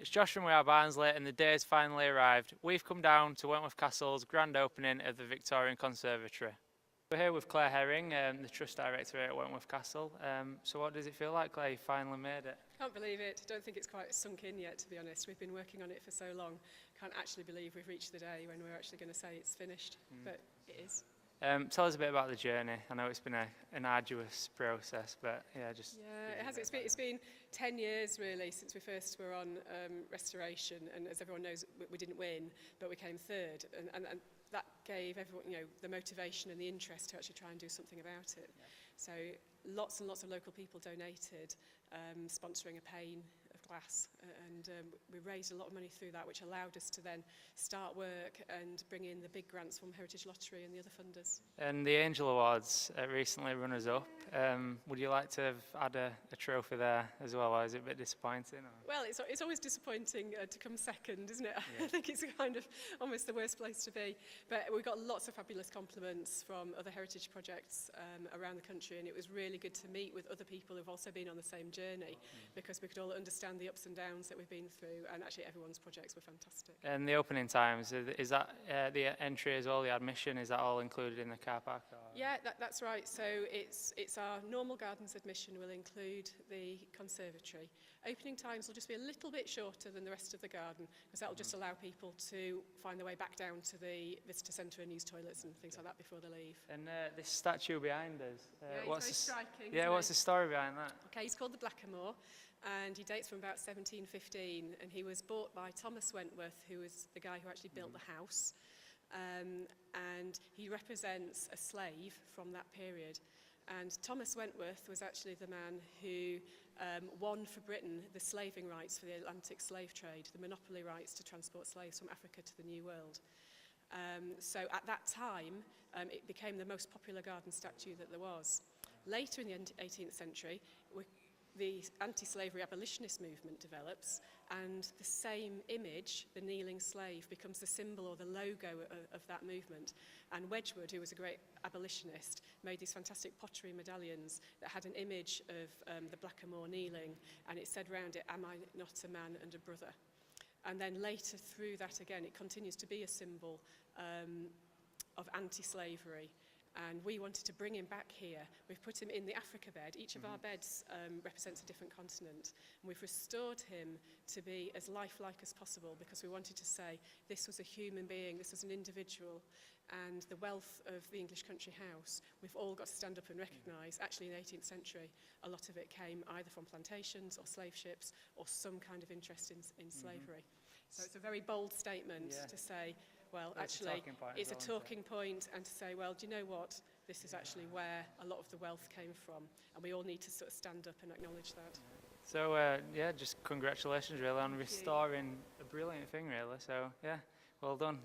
It's Josh from Are Barnsley and the day's finally arrived. We've come down to Wentworth Castle's grand opening of the Victorian Conservatory. We're here with Claire Herring, the Trust Director at Wentworth Castle. So what does it feel like, Claire? You finally made it. Can't believe it. Don't think it's quite sunk in yet, to be honest. We've been working on it for so long. Can't actually believe we've reached the day when we're actually going to say it's finished, but it is. Tell us a bit about the journey. I know it's been an arduous process, but yeah, it has. It's been 10 years really since we first were on restoration, and as everyone knows, we didn't win, but we came third, and that gave everyone, the motivation and the interest to actually try and do something about it. Yeah. So lots and lots of local people donated, sponsoring a pane of glass, and we raised a lot of money through that, which allowed us to then start work and bring in the big grants from Heritage Lottery and the other funders. And the Angel Awards recently runners up. Would you like to have had a trophy there as well, or is it a bit disappointing? Or? Well, it's always disappointing to come second, isn't it? Yeah. I think it's kind of almost the worst place to be. But we got lots of fabulous compliments from other heritage projects around the country, and it was really good to meet with other people who've also been on the same journey, because we could all understand the ups and downs that we've been through, and actually everyone's projects were fantastic. And the opening times, is that the entry as well, the admission, is that all included in the car park? Or? Yeah, that's right. So it's our normal gardens admission will include the conservatory. Opening times will just be a little bit shorter than the rest of the garden, because that will just allow people to find their way back down to the visitor centre and use toilets and things like that before they leave. And this statue behind us, what's very striking. Yeah, what's the story behind that? Okay, he's called the Blackamoor, and he dates from about 1715, and he was bought by Thomas Wentworth, who was the guy who actually built the house. And he represents a slave from that period. And Thomas Wentworth was actually the man who won for Britain the slaving rights for the Atlantic slave trade, the monopoly rights to transport slaves from Africa to the New World. So at that time, it became the most popular garden statue that there was. Later in the 18th century, the anti-slavery abolitionist movement develops, and the same image, the kneeling slave, becomes the symbol or the logo of that movement. And Wedgwood, who was a great abolitionist, made these fantastic pottery medallions that had an image of the Blackamoor kneeling, and it said round it, "Am I not a man and a brother?" And then later through that again, it continues to be a symbol of anti-slavery. And we wanted to bring him back here. We've put him in the Africa bed. Each of our beds represents a different continent. And we've restored him to be as lifelike as possible, because we wanted to say this was a human being, this was an individual. And the wealth of the English country house, we've all got to stand up and recognise, actually in the 18th century, a lot of it came either from plantations or slave ships or some kind of interest in slavery. So it's a very bold statement to say, well, actually, it's a talking point, and to say, well, do you know what? This is actually where a lot of the wealth came from, and we all need to sort of stand up and acknowledge that. So, just congratulations, really, on restoring a brilliant thing, really. So, yeah, well done.